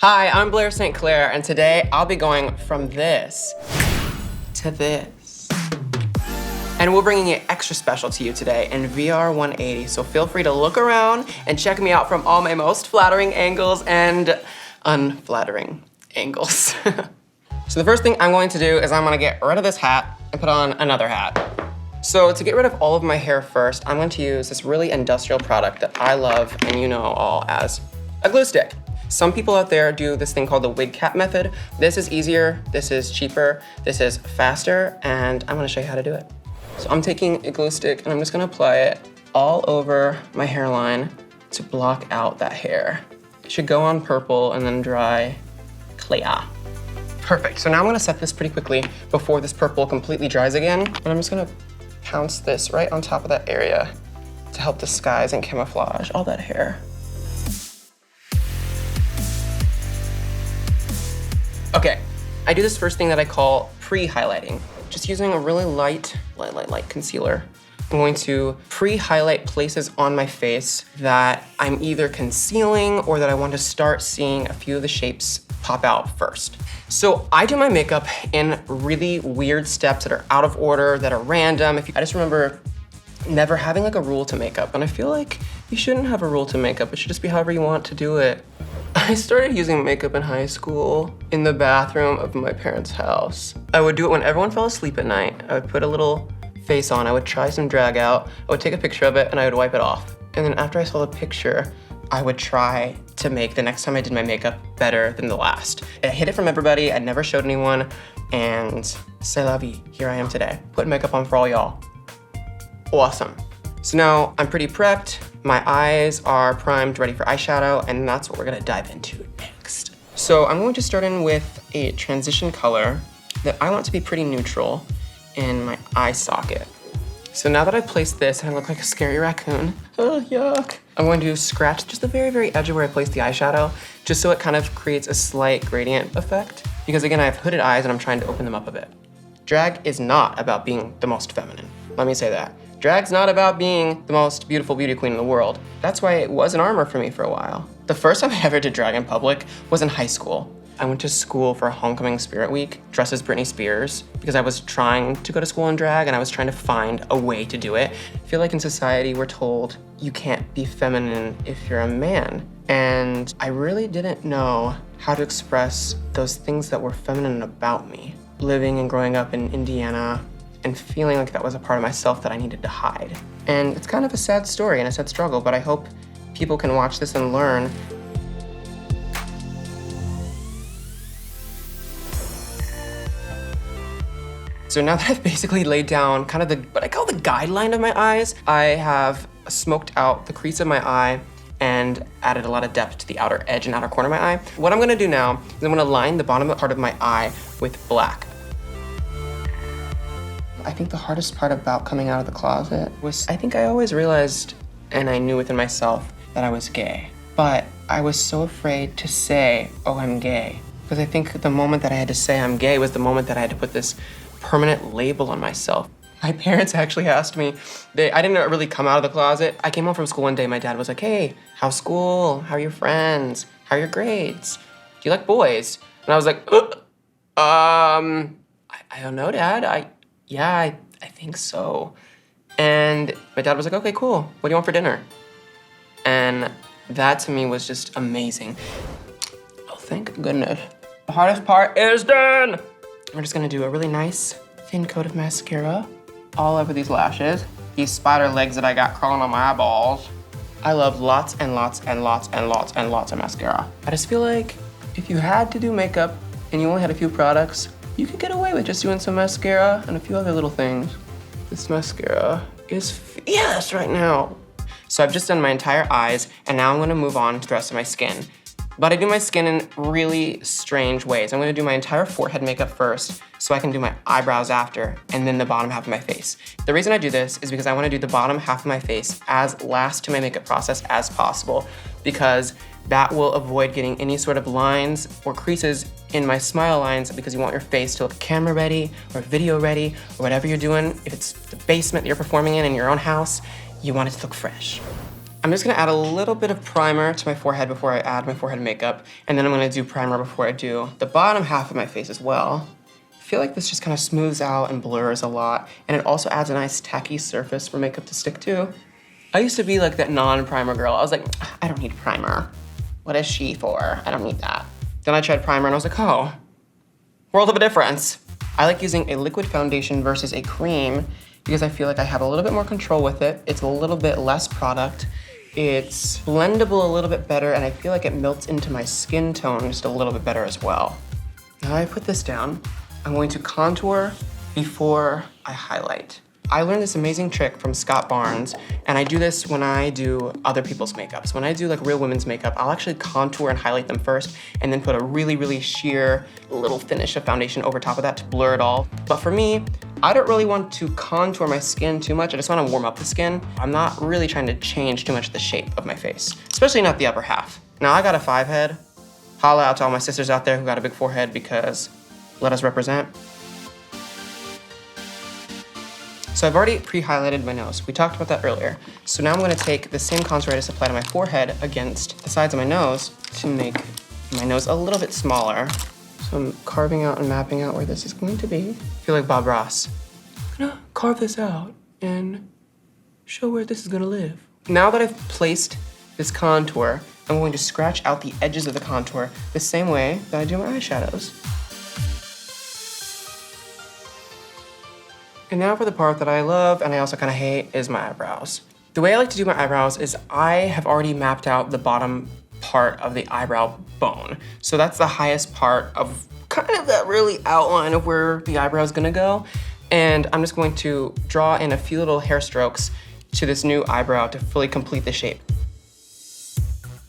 Hi, I'm Blair St. Clair, and today I'll be going from this to this. And we're bringing it extra special to you today in VR 180, so feel free to look around and check me out from all my most flattering angles and unflattering angles. So the first thing I'm going to do is I'm gonna get rid of this hat and put on another hat. So to get rid of all of my hair first, I'm going to use this really industrial product that I love and you know all as a glue stick. Some people out there do this thing called the wig cap method. This is easier, this is cheaper, this is faster, and I'm gonna show you how to do it. So I'm taking a glue stick and I'm just gonna apply it all over my hairline to block out that hair. It should go on purple and then dry clear. Perfect, so now I'm gonna set this pretty quickly before this purple completely dries again. And I'm just gonna pounce this right on top of that area to help disguise and camouflage all that hair. Okay, I do this first thing that I call pre-highlighting. Just using a really light concealer. I'm going to pre-highlight places on my face that I'm either concealing or that I want to start seeing a few of the shapes pop out first. So I do my makeup in really weird steps that are out of order, that are random. I just remember never having like a rule to makeup, and I feel like you shouldn't have a rule to makeup. It should just be however you want to do it. I started using makeup in high school in the bathroom of my parents' house. I would do it when everyone fell asleep at night. I would put a little face on, I would try some drag out, I would take a picture of it, and I would wipe it off. And then after I saw the picture, I would try to make the next time I did my makeup better than the last. I hid it from everybody, I never showed anyone, and c'est la vie, here I am today, putting makeup on for all y'all. Awesome. So now I'm pretty prepped, my eyes are primed, ready for eyeshadow, and that's what we're gonna dive into next. So I'm going to start in with a transition color that I want to be pretty neutral in my eye socket. So now that I've placed this and I look like a scary raccoon, oh yuck. I'm going to scratch just the very, very edge of where I placed the eyeshadow, just so it kind of creates a slight gradient effect. Because again, I have hooded eyes and I'm trying to open them up a bit. Drag is not about being the most feminine. Let me say that. Drag's not about being the most beautiful beauty queen in the world. That's why it was an armor for me for a while. The first time I ever did drag in public was in high school. I went to school for Homecoming Spirit Week, dressed as Britney Spears, because I was trying to go to school in drag and I was trying to find a way to do it. I feel like in society we're told you can't be feminine if you're a man. And I really didn't know how to express those things that were feminine about me. Living and growing up in Indiana and feeling like that was a part of myself that I needed to hide. And it's kind of a sad story and a sad struggle, but I hope people can watch this and learn. So now that I've basically laid down kind of what I call the guideline of my eyes, I have smoked out the crease of my eye and added a lot of depth to the outer edge and outer corner of my eye. What I'm gonna do now is I'm gonna line the bottom part of my eye with black. I think the hardest part about coming out of the closet was, I think I always realized, and I knew within myself, that I was gay. But I was so afraid to say, oh, I'm gay. Because I think the moment that I had to say I'm gay was the moment that I had to put this permanent label on myself. My parents actually asked me, I didn't really come out of the closet. I came home from school one day, my dad was like, hey, how's school? How are your friends? How are your grades? Do you like boys? And I was like, I don't know, Dad. Yeah, I think so. And my dad was like, okay, cool. What do you want for dinner? And that to me was just amazing. Oh, thank goodness. The hardest part is done. We're just gonna do a really nice thin coat of mascara all over these lashes. These spider legs that I got crawling on my eyeballs. I love lots and lots and lots and lots and lots of mascara. I just feel like if you had to do makeup and you only had a few products, you could get away with just doing some mascara and a few other little things. This mascara is fierce right now. So I've just done my entire eyes, and now I'm gonna move on to the rest of my skin. But I do my skin in really strange ways. I'm gonna do my entire forehead makeup first, so I can do my eyebrows after, and then the bottom half of my face. The reason I do this is because I wanna do the bottom half of my face as last to my makeup process as possible, because that will avoid getting any sort of lines or creases in my smile lines, because you want your face to look camera ready or video ready or whatever you're doing. If it's the basement that you're performing in your own house, you want it to look fresh. I'm just gonna add a little bit of primer to my forehead before I add my forehead makeup, and then I'm gonna do primer before I do the bottom half of my face as well. I feel like this just kind of smooths out and blurs a lot, and it also adds a nice tacky surface for makeup to stick to. I used to be like that non-primer girl. I was like, I don't need primer. What is she for? I don't need that. Then I tried primer and I was like, oh, world of a difference. I like using a liquid foundation versus a cream because I feel like I have a little bit more control with it. It's a little bit less product. It's blendable a little bit better, and I feel like it melts into my skin tone just a little bit better as well. Now I put this down, I'm going to contour before I highlight. I learned this amazing trick from Scott Barnes, and I do this when I do other people's makeups. When I do like real women's makeup, I'll actually contour and highlight them first, and then put a really, really sheer little finish of foundation over top of that to blur it all. But for me, I don't really want to contour my skin too much. I just want to warm up the skin. I'm not really trying to change too much the shape of my face, especially not the upper half. Now I got a 5 head. Holla out to all my sisters out there who got a big forehead because let us represent. So I've already pre-highlighted my nose. We talked about that earlier. So now I'm gonna take the same contour I just applied to my forehead against the sides of my nose to make my nose a little bit smaller. So I'm carving out and mapping out where this is going to be. I feel like Bob Ross. I'm gonna carve this out and show where this is gonna live. Now that I've placed this contour, I'm going to scratch out the edges of the contour the same way that I do my eyeshadows. And now for the part that I love and I also kind of hate is my eyebrows. The way I like to do my eyebrows is I have already mapped out the bottom part of the eyebrow bone. So that's the highest part of kind of that really outline of where the eyebrow is gonna go. And I'm just going to draw in a few little hair strokes to this new eyebrow to fully complete the shape.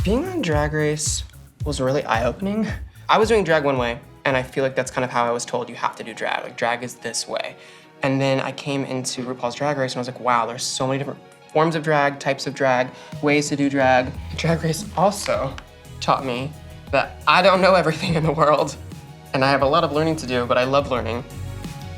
Being on Drag Race was really eye-opening. I was doing drag one way, and I feel like that's kind of how I was told you have to do drag. Like, drag is this way. And then I came into RuPaul's Drag Race and I was like, wow, there's so many different forms of drag, types of drag, ways to do drag. Drag Race also taught me that I don't know everything in the world. And I have a lot of learning to do, but I love learning.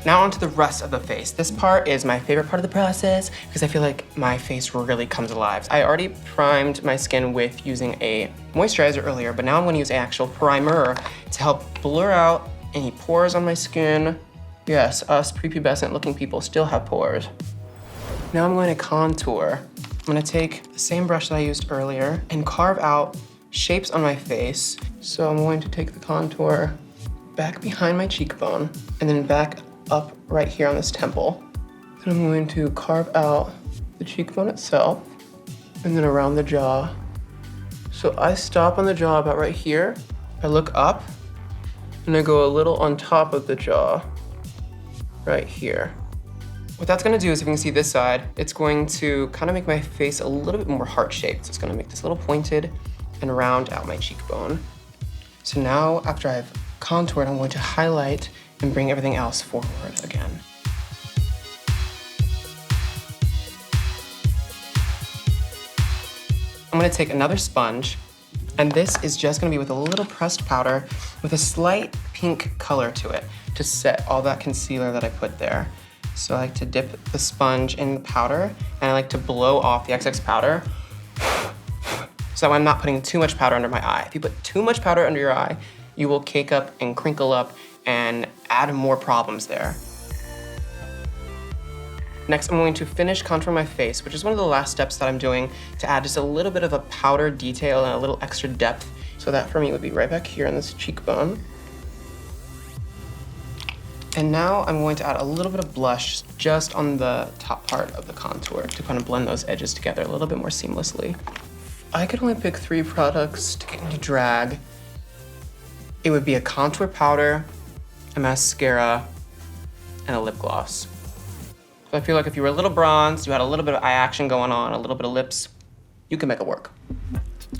Now onto the rest of the face. This part is my favorite part of the process because I feel like my face really comes alive. I already primed my skin with using a moisturizer earlier, but now I'm gonna use an actual primer to help blur out any pores on my skin. Yes, us prepubescent looking people still have pores. Now I'm going to contour. I'm gonna take the same brush that I used earlier and carve out shapes on my face. So I'm going to take the contour back behind my cheekbone and then back up right here on this temple. Then I'm going to carve out the cheekbone itself and then around the jaw. So I stop on the jaw about right here. I look up and I go a little on top of the jaw. Right here. What that's gonna do is, if you can see this side, it's going to kind of make my face a little bit more heart-shaped. So it's gonna make this little pointed and round out my cheekbone. So now, after I've contoured, I'm going to highlight and bring everything else forward again. I'm gonna take another sponge, and this is just gonna be with a little pressed powder with a slight pink color to it to set all that concealer that I put there. So I like to dip the sponge in the powder, and I like to blow off the excess powder so I'm not putting too much powder under my eye. If you put too much powder under your eye, you will cake up and crinkle up and add more problems there. Next, I'm going to finish contouring my face, which is one of the last steps that I'm doing to add just a little bit of a powder detail and a little extra depth. So that for me would be right back here on this cheekbone. And now I'm going to add a little bit of blush just on the top part of the contour to kind of blend those edges together a little bit more seamlessly. I could only pick 3 products to get into drag. It would be a contour powder, a mascara, and a lip gloss. So I feel like if you were a little bronzed, you had a little bit of eye action going on, a little bit of lips, you can make it work.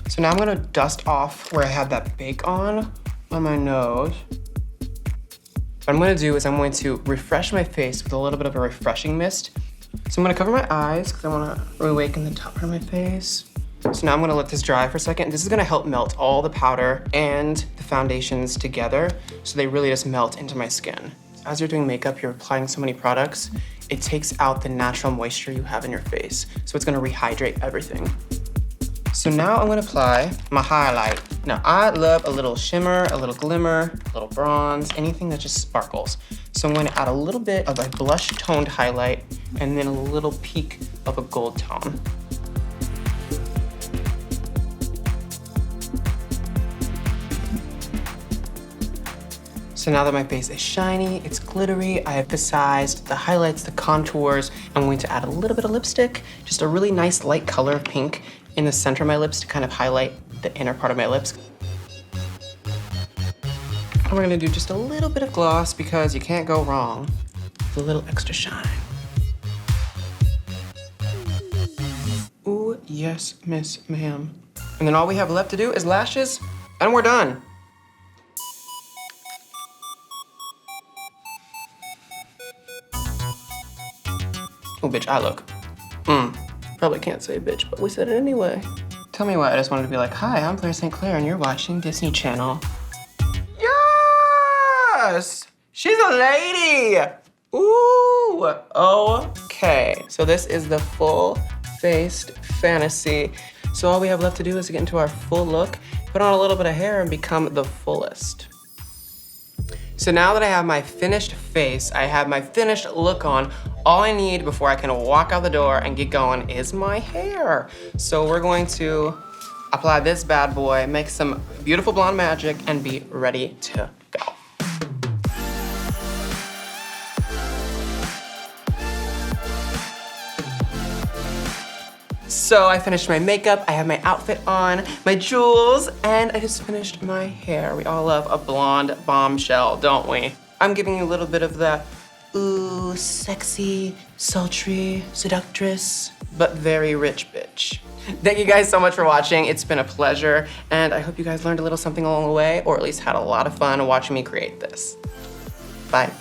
So now I'm gonna dust off where I had that bake on my nose. What I'm gonna do is I'm going to refresh my face with a little bit of a refreshing mist. So I'm gonna cover my eyes because I wanna reawaken the top part of my face. So now I'm gonna let this dry for a second. This is gonna help melt all the powder and the foundations together so they really just melt into my skin. As you're doing makeup, you're applying so many products, it takes out the natural moisture you have in your face. So it's gonna rehydrate everything. So now I'm gonna apply my highlight. Now I love a little shimmer, a little glimmer, a little bronze, anything that just sparkles. So I'm going to add a little bit of a blush toned highlight and then a little peak of a gold tone. So now that my face is shiny, it's glittery, I emphasized the highlights, the contours, I'm going to add a little bit of lipstick, just a really nice light color of pink in the center of my lips to kind of highlight the inner part of my lips. And we're gonna do just a little bit of gloss because you can't go wrong with a little extra shine. Ooh, yes, miss ma'am. And then all we have left to do is lashes, and we're done. Oh, bitch, I look. Probably can't say bitch, but we said it anyway. Tell me what, I just wanted to be like, hi, I'm Blair St. Clair, and you're watching Disney Channel. Yes! She's a lady! Ooh, okay. So this is the full-faced fantasy. So all we have left to do is get into our full look, put on a little bit of hair, and become the fullest. So now that I have my finished face, I have my finished look on, all I need before I can walk out the door and get going is my hair. So we're going to apply this bad boy, make some beautiful blonde magic, and be ready to go. So I finished my makeup, I have my outfit on, my jewels, and I just finished my hair. We all love a blonde bombshell, don't we? I'm giving you a little bit of that, ooh, sexy, sultry, seductress, but very rich bitch. Thank you guys so much for watching. It's been a pleasure, and I hope you guys learned a little something along the way, or at least had a lot of fun watching me create this. Bye.